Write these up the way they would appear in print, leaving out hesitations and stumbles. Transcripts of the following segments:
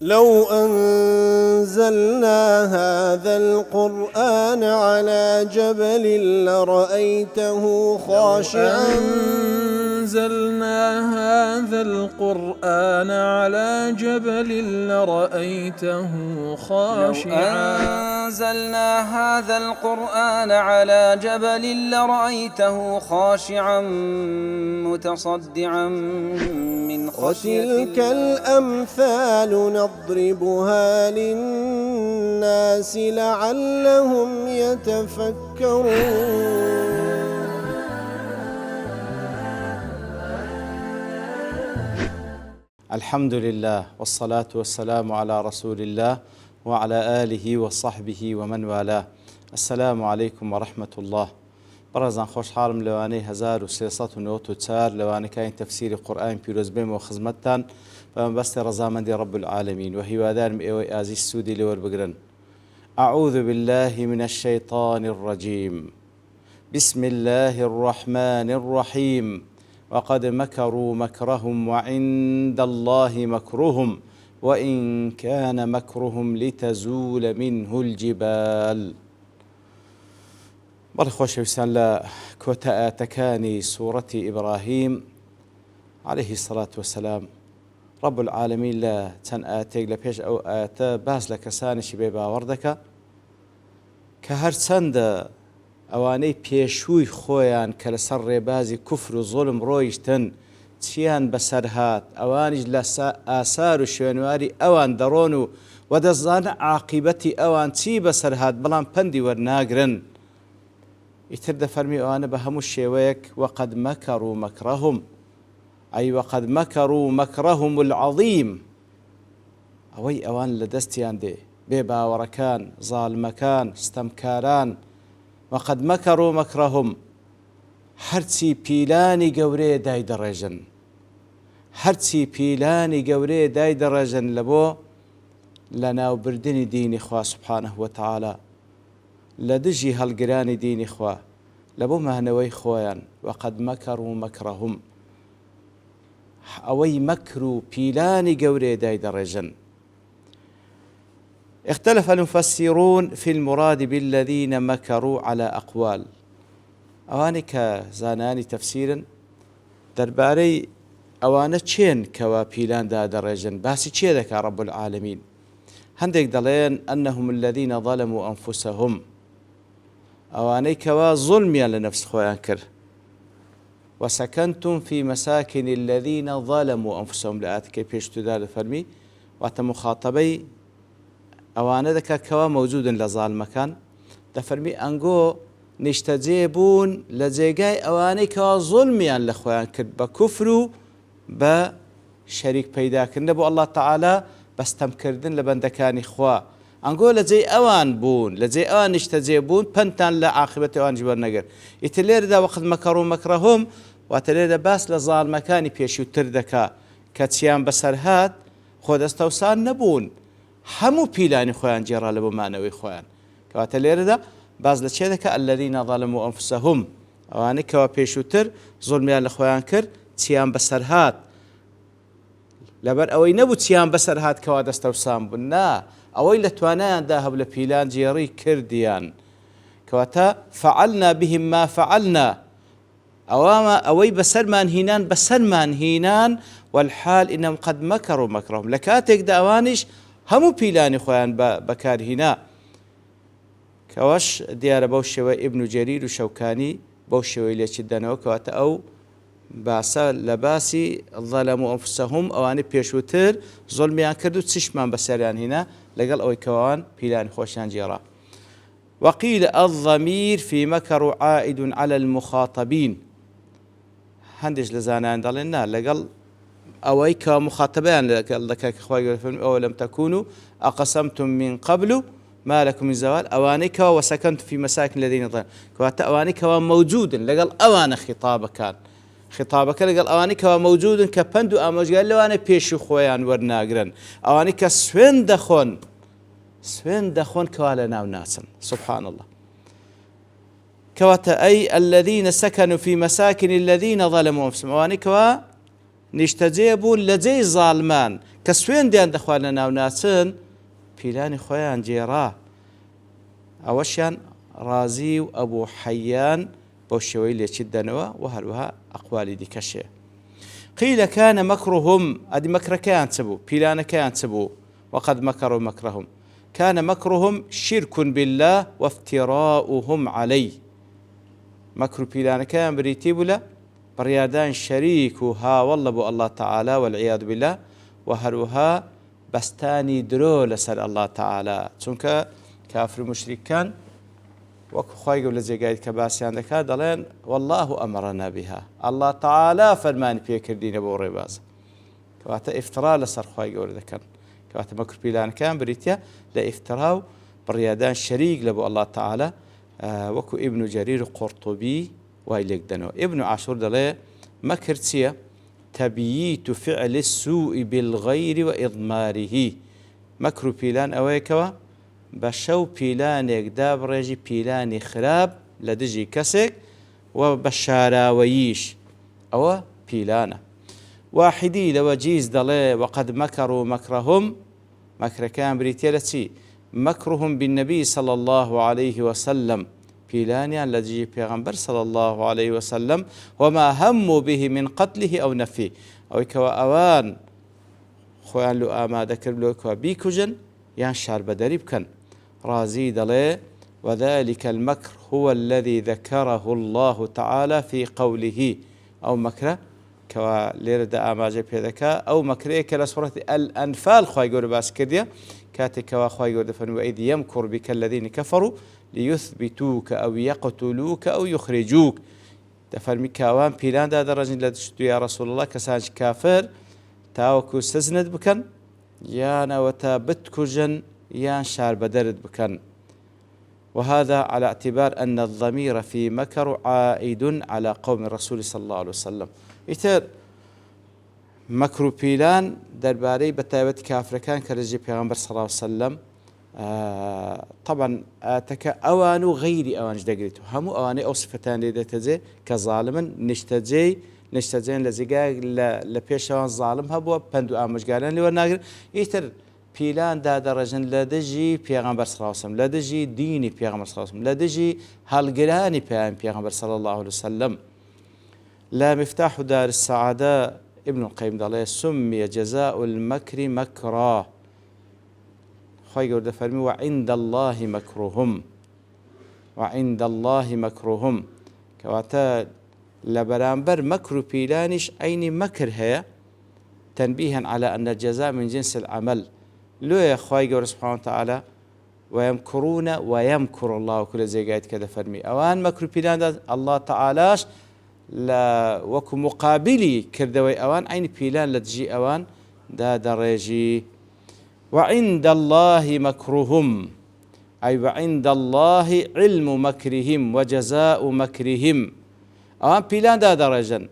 لو أنزلنا هذا القرآن على جبل لرأيته خاشعا أنزلنا هذا القرآن على جبل لرأيته خاشعا أنزلنا هذا القرآن على جبل لرأيته خاشعا متصدعا من خشية وتلك الأمثال نضربها للناس لعلهم يتفكرون. الحمد لله والصلاة والسلام على رسول الله وعلى آله وصحبه ومن والاه. السلام عليكم ورحمة الله. برزان خوش حالم لواني 1394 لواني كاين تفسير قرآن بيروز بيم وخزمتان فمبست رزامن دي رب العالمين وهي وادان مئوي آزي السودي لور بقرن. أعوذ بالله من الشيطان الرجيم. بسم الله الرحمن الرحيم. وقد مكروا مكرهم وعند الله مكرهم وإن كان مكرهم لتزول منه الجبال. بەڵێ خۆشەویستان لە کۆتە ئاەتەکانی سوورەتی ئیبراهیم عەلەیهی سەڵات وەسەلام ڕەب العالەمین لە چەند ئاەتێک لە پێش ئەو ئاەتە باس لە کەسانێکی بێ باوەڕ دەکا کە هەرچەندە ئەوانەی پێشووی خۆیان کە لەسەر ڕێبازی کوفر و زوڵم ڕۆیشتن چیان بەسەر هات ئەوانیش لە ئاسار و شوێنواری ئەوان دەڕۆن و وەدەزانە عاقیبەتی ئەوان چی بەسەر هات بەڵام پەندی وەرناگرن. ئیتر دەفەرمی ئەوانە بە هەموو شێوەیەک وەقەد مەکەڕوا مەکرەهم ئەی وەقەد مەکەڕوا مەکرەهم العەظیم ئەوەی ئەوان لە دەستیان دێ بێ باوەڕەکان زاڵمەکان ستەمکاران وەقەد مەکەڕوا مەکرەهم هەرچی پیلانی گەورەیە دایدەڕێژن هەرچی پیلانی گەورەیە دایدەڕێژن لە بۆ لە ناوبردنی دینی خوا سوبحانەه وتەعاڵا لە دژی هەڵگرانی دینی خوا لە بۆ مانەوەی خۆیان وەقەد مەکەڕوا مەکرەهم ئەوەی مەکر و پیلانی گەورەیە دایدەڕێژن. اختلف المفسرون في المراد بالذين مكروا على أقوال. ئەوانی کە زانانی تەفسیرن دەربارەی ئەوانە چێن کەوا پیلان دادەڕێژن باسی چێ دەکا ڕەب العالەمین. هەندێک دەڵێن ئەنەهم الذين ظلموا أنفسهم ئەوانەی کەوا زوڵمیان لە نەفس خۆیان کرد. وسكنتم في مساكن الذين ظلموا أنفسهم لە ئاەتەکەی پێشتردا دەفەرمی واتە مخاتەبەی ئەوانە دەکات کەوا مەوجودن لە زاڵمەکان دەفەرمی ئەنگۆ نیشتەجێ بوون لە جێگای ئەوانەی کەوا زوڵمیان لە خۆیان کرد بە کوفر و بە شەریک پەیداکردن بۆ ئەڵڵا تەعاڵا بەستەمکردن لە بەندەکانی خوا ئەنگۆ لە جێی ئەوان بوون لە جێی ئەوان نیشتەجێ بوون پەنتان لە عاقبەتی ئەوان وەرنەگرت. ئیتر لێرەدا وەقەد مەکەڕوا مەکرەهم واتە لێرەدا باس لە زاڵمەکانی پێشووتر دەکا کە چیان بەسەر هات خۆ دەستەوسان نەبوون هەموو پیلانی خۆیان جێڕا لە بۆ مانەوەی خۆیان کەواتە لێرەدا باز لە چێ دەکا الذين ظلموا أنفسهم ئەوانەی کەوا پێشووتر زوڵمیان لە خۆیان کرد چیان بەسەر هات لەبەر ئەوەی نەبوو چیان بەسەر هات کەوا دەستەوسان بوون نا ئەوەی لە توانایاندا هەبوو لە پیلان جێڕی کردیان کەواتە فعلنا بهم ما فعلنا ئەوەی بەسەرمان هینان بەسەرمان هینان والحال إنهم قد مكروا مكرهم لە کاتێکدا ئەوانیش هەموو پیلانی خۆیان بەکارهینا کەوەش دیارە بەو شێوەی ئیبن جەریر و شەوکانی بەو شێوەی لێچی دەنەوە کەواتە ئەو باسە لە باسی ظەلەموا ئەنفوسەهم ئەوانەی پێشووتر زوڵمیان کرد و چشمان بەسەریان هینا لەگەڵ ئەوەی کەوان پیلانی خۆشیان جێڕا. وقيل الضمير في مكروا عائد على المخاطبين. هەندێک لە زانایان دەڵێن نا لەگەڵ ئەوەی کە مخاتبەیان لەگەڵ دەکا کە خوای گەورە فەرمی ئەوەلەم تەکونوا ئەقسەمتم من قبل ما لكم من زوال ئەوانەی کەوا وسكنتم في مساكن الذين ظلموا کەواتە ئەوانەی کەوا مەوجودن لەگەڵ ئەوانە خیتابەکە لەگەڵ ئەوانەی کەوا مەوجودن کە پەند و ئامۆژگار لەوانە پێشوو خۆیان وەرناگرن ئەوانەی کە سوێن دەخۆن کەوا لە ناو ناچن سبحان الله. کەواتە ئەی الذين سكنوا في مساكن الذين ظلموا أنفسهم ئەوانەی کەوا نیشتەجێ بوون لە جێی زاڵمان کە سوێندیان دەخوات لە ناو ناچن پیلانی خۆیان جێڕا ئەوەشیان ڕازی و ئەبوو حەیان بەو شێوەی لێچیت دەنەوە و هەروەها ئەقوالی دیکەشێ قیل كان مكرهم ئەدی مەکرەکەیان چ بوو پیلانەکەیان چ بوو وقد مكروا مكرهم كان مكرهم شرك بالله وافتراؤهم عليه مكر پیلانەکەیان بریتی بوو لە بڕیاردان شەریک و هاوەڵە بۆ الله تعالى والعياذ بالله و هەروەها بەستانی درۆ لەسەر الله تعالى چونکە کافر مشریکان وەکو خۆی گەورە لە جێگایت کە باسییان دەکات دەڵێن والله ئەمەڕەنا بها الله تعالى فەرمانی پێکردینە بۆ ڕێبازە کەواتە ئیفترا لەسەر خۆی گەورە دەکەن کەواتە مەکر پیلانەکان بریتە لە ئیفترا و بڕیاردان شەریک لە بۆ الله تعالى وەکو ئیبن جەریر قورطوبی وای لێک دەنەوە ئیبن عاشور دەڵێ مەکر چییە تەبییت فعل السوء بالغير وإضماره مەکر و پیلان ئەوەیەکەوە بە شەو پیلانێکدا بڕێژی پیلانی خراپ لە دژی کەسێک و بە شاراوەییش ئەوە پیلانە واحدی لەوە جیز دەڵێ وقد مكروا مكرهم مەکرەکان بریتە لە چی مكرهم بالنبي صلى الله عليه وسلم پیلانیان لە دژی پێغەمبەر صلى الله عليه وسلم وما هموا به من قتله أو نفيه ئەوەی کەوە ئەوان خۆیان لە ئامادە کرد لەوەی بیکوژن یان شاربەدەری بکەن رازي دەڵێ وذلك المكر هو الذي ذكره الله تعالى في قوله أو مكره كوا ليرد آماجة بيدكا أو مكره كلا سورة الأنفال خواهي قول باس كرديا كاتي كوا خواهي قول دفن وإذ يمكر بك الذين كفروا ليثبتوك أو يقتلوك أو يخرجوك دفرمي كاوان بيلان دا درجين لدشتو يا رسول الله كسانج كافر تاوكو استزند بكن يانا وتابتكجن يان شار بدرد بكن وهذا على اعتبار أن الضمير في مكر عائد على قوم الرسول صلى الله عليه وسلم إتر مكر بيلان درباري بتايبت كافر كان كرجي پیغمبر صلى الله عليه وسلم طبعا تك أوان غير أوان جدقريتو همو أواني أو صفتان لديتزي كظالما نشتجين لزيقا لبيشوان ظالم هبوا بندو آمجقالان لورناقر إتر پیلان دا درجن لدجي پیغمبر صلى الله عليه وسلم لدجي ديني پیغمبر صلى الله عليه وسلم لدجي هالقراني پیغمبر صلى الله عليه وسلم لا مفتاح دار السعادة ابن القيم دالله سمي جزاء المكر مكرا خوي قرد فرمي وعند الله مكرهم كواتا لبرامبر مكر بيلانش أين مكر هي تنبيها على أن الجزاء من جنس العمل لو يا خوي قرد سبحانه وتعالى ويمكرون ويمكر الله كل زي قاعد كذا فرمي أوان مكر بيلان الله تعالاش لا وكو مقابلي كردوي أوان عين بيلان لتجي أوان دا درجي وعند الله مكرهم أي وعند الله علم مكرهم وجزاء مكرهم أوان بيلان دا درجا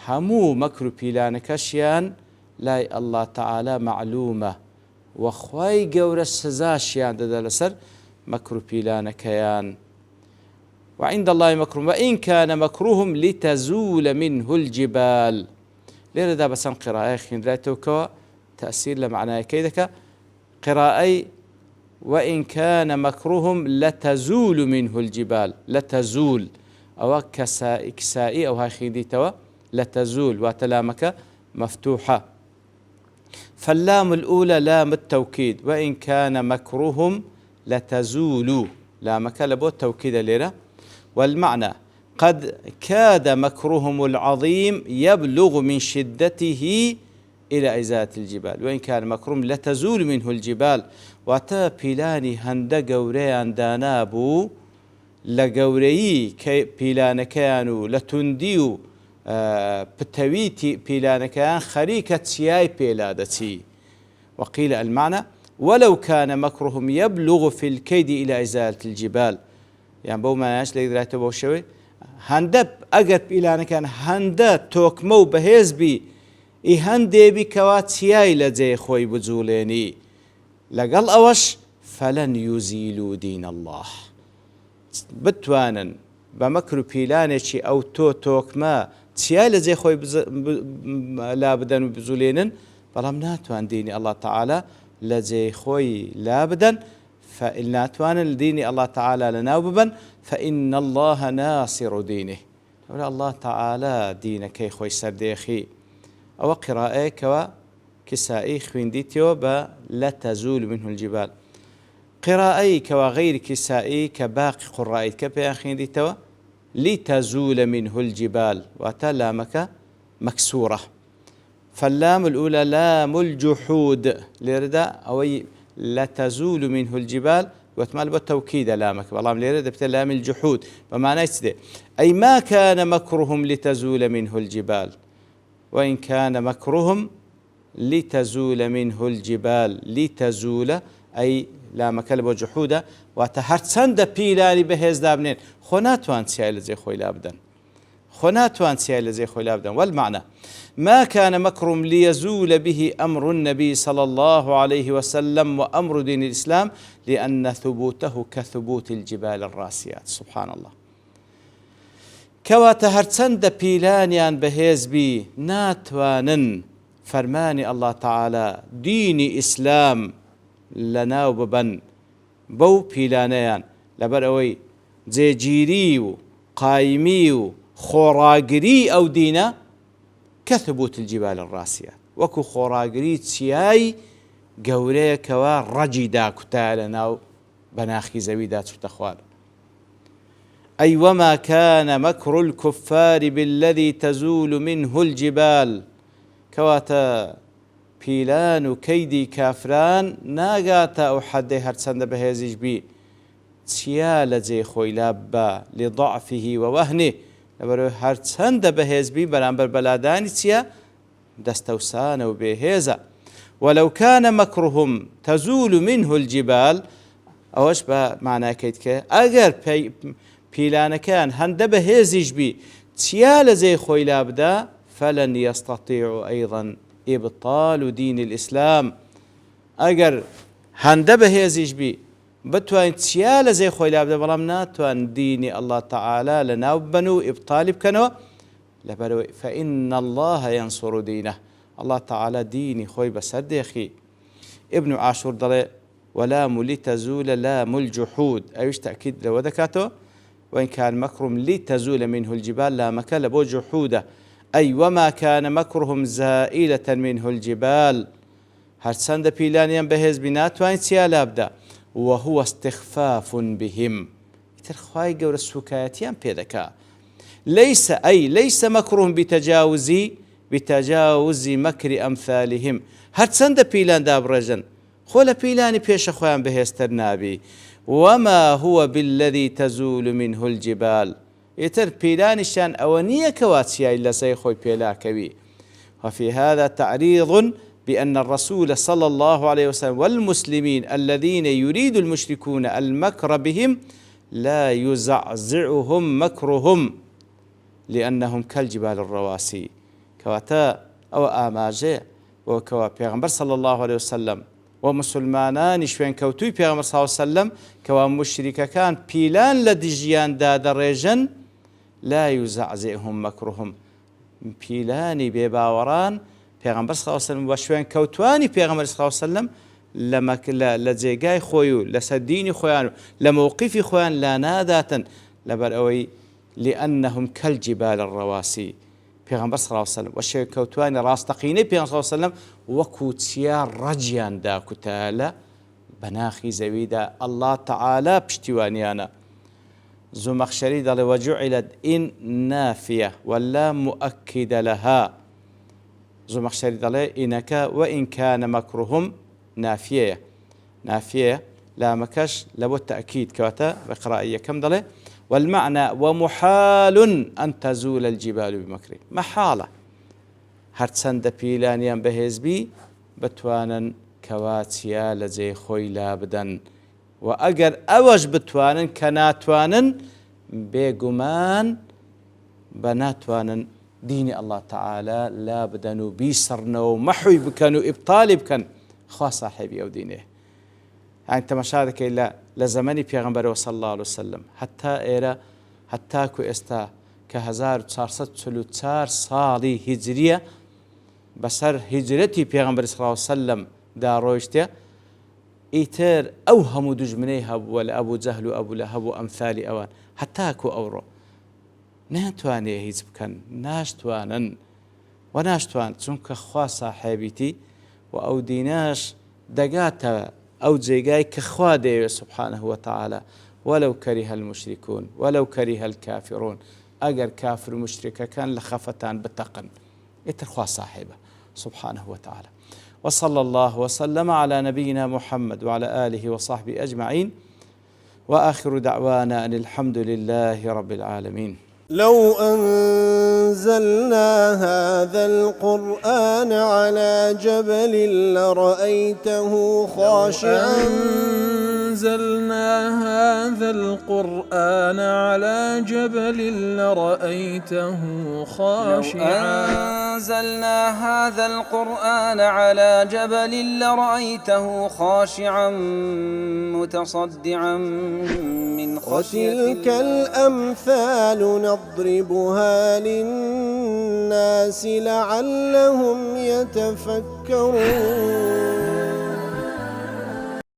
همو مكر بيلان كشيان لا الله تعالى معلومة وخواي قور السزاشيان دا لسر مكر بيلان كيان وعند الله مكرهم وإن كان مكرهم لتزول منه الجبال ليرة دا بسان قراءة خين رأيتوكوا تأثير لمعنى كيدك قراءة وإن كان مكرهم لتزول منه الجبال لتزول أو كسائي أو هاي خين ديتوا لتزول وتلامك مفتوحة فاللام الأولى لام التوكيد وإن كان مكرهم لتزول لامك لبو التوكيد ليرة والمعنى قد كاد مكرهم العظيم يبلغ من شدته إلى إزالة الجبال وإن كان مكرهم لتزول منه الجبال واتا بيلاني هند قوريان دانابو لقوريي بيلان كانوا لتنديو بتويتي بيلان كان خريكة سياي بيلادتي وقيل المعنى ولو كان مكرهم يبلغ في الكيد إلى إزالة الجبال يعني بو ما ناش لي دراتو بو شوي هندب اگر بيلان كان هندا توكمو بهز بي اي هندي بي كواتسياي لجي خوي بزوليني لقل اوش فلن يزيلوا دين الله بتوانا بمكر بيلانشي او توكما چیا لە جێ خۆی لا بدەن و بزولێنن بەڵام ناتوان دینی الله تعالى لە جێ خۆی لا بدەن ناتوانن دینی الله تعالى لەناو ببن فإن الله ناصر دينه الله تعالى دینەکەی خۆی سەردێخی ئەوە قراءەیەکەوە کسائی خوێندیتەوە بە لا تزول منه الجبال قراءەی کەوا غەیری کسائی کە باقی قوڕائیت کە پێیان خوێندیتەوە لتزول منه الجبال واتا لامك مكسورة فاللام الأولى لام الجحود ليردا أو لا تزول منه الجبال وتمال بالتوكيد لامك والله ليردا بتلام الجحود بمعنى أي ما كان مكرهم لتزول منه الجبال وإن كان مكرهم لتزول منه الجبال لتزول أي لا مكلب وجحودة واتهرت سند بيلاني بهز دابنين خوناتوان سيال زي خوي لابدن خوناتوان سيال زي خوي لابدن والمعنى ما كان مكرم ليزول به أمر النبي صلى الله عليه وسلم وأمر دين الإسلام لأن ثبوته كثبوت الجبال الراسيات سبحان الله كواتهرت سند بيلانيان بهز بي ناتوانن فرماني الله تعالى دين إسلام لەناو ببن بەو پیلانەیان لەبەر ئەوەی جێگیری و قایمی و خۆڕاگری ئەو دینە کە ثبوت الجبال الراسيات وەکو خۆڕاگری چیای گەورەیەکەوە ڕەجی داکوتایە لەناو بەناخی زەویدا چوتە خوار أي وما كان مكر الكفار بالذي تزول منه الجبال كواتا پیلان و کەیدی کافران ناگاتە ئەو حەدەی هەرچەندە بەهێزیش بی چیا لە جێ خۆی لا بە لضعفه ووهنه لەبەرەوەی هەرچەندە بەهێز بی بەرامبەر بەلادانی چیە دەستەوسانە و بێهێزە ولو كان مكرهم تزول منه الجبال ئەوەش بە معناکەیت کە ئەگەر پیلانەکان هەندە بەهێزیش بی چیا لە جێ خۆی لا بدا فلن يستطيع أيضا إبطال دين الإسلام أجر هنده بهيزيش بي بتوان تيال زي خوي لابد بلام ناتوان ديني الله تعالى لناو بنو إبطال بكنو لبرو فإن الله ينصر دينه الله تعالى ديني خوي بسد يخي ابن عاشور ضل ولام لتزول لام الجحود أيش تأكيد لو ذكاته وإن كان مكرم لتزول منه الجبال لا مكان لبو جحوده أي وما كان مكرهم زائلة منه الجبال هرسند بيلانيان بهز بنات وين سيالابدا وهو استخفاف بهم ترخواي قور السكايتيان بيدكا ليس مكرهم بتجاوز مكر أمثالهم هرسند بيلان دابرجن خول بيلاني بيش خوان بهستر نابي وما هو بالذي تزول منه الجبال يتر بيلانشان أونية كواتسيا إلا سيخوي بيلاكوي وفي هذا تعريض بأن الرسول صلى الله عليه وسلم والمسلمين الذين يريد المشركون المكر بهم لا يزعزعهم مكرهم لأنهم كالجبال الرواسي كواتا أو آماجي وكوا بيغمبر صلى الله عليه وسلم ومسلمانان شوين كوتوي بيغمبر صلى الله عليه وسلم كوا مشركة كان بيلان لدجيان داد الرجن لا يزعزعهم مكرهم بيلاني بباوران پیغمبر صلی الله علیه و سلم وشوين كوتواني پیغمبر صلی الله علیه و سلم لما لجيگاي خويو لسديني خويان لموقفي خويان لا ناداتن لبر لانهم كالجبال الرواسي پیغمبر صلی الله علیه و سلم وشوين كوتواني راستقيني پیغمبر صلی الله علیه و سلم وكوتيا رجيان دا كتالا بناخي زويدا الله تعالى بشتوانيانا زمخشري دل وجعلت إن نافية ولا مؤكد لها زمخشري دل إنك وإن كان مكرهم نافية لا مكش لابد تأكيد كواتا بقراءة كم دل والمعنى ومحال أن تزول الجبال بمكر محالة هرتسند بيلانيان بهزبي بتوانا كواتيا لزي خوي لابدن وأجر أوج بتوانن كناتوانن بيجمان بناتوانن دين الله تعالى لا بدنوا بيسرنا ومحوي بكانوا إبطال بكن خاص صاحبي أو دينه يعني تمشارك إلا لزماني بيغمبر صلى الله عليه وسلم حتى إيرا حتى كو استا کە 1444 ساڵی هیجریە بەسەر هیجرەتی پێغەمبەر صلی الله علیه وسلم دا ڕۆیشتە ئیتر ئەو هەموو دوژمنەی هەبووە لە ئەبوو جەهل و ئەبوو لەهەب و ئەمثالی ئەوان هەتاکو ئەوڕۆ ناتوانێ هیچ بکەن ناشتوانن و ناشتوان چونکە خوا ساحێبیتی و ئەو دیناش دەگاتە ئەو جێگای کە خوا دەیەوێت سبحانه وتعالى ولو كره المشركون ولو كره الكافرون ئەگەر کافر و مشرکەکان لە خەفەتان بتەقن ئیتر خوا صاحبه سبحانه وتعالى وصلى الله وسلم على نبينا محمد وعلى آله وصحبه أجمعين وآخر دعوانا أن الحمد لله رب العالمين. لو أنزلنا هذا القرآن على جبل لرأيته خاشعا أنزلنا هذا القرآن على جبل لرأيته خاشعا أنزلنا هذا القرآن على جبل لرأيته خاشعا متصدعا من خشية الله. وتلك الأمثال نضربها للناس لعلهم يتفكرون.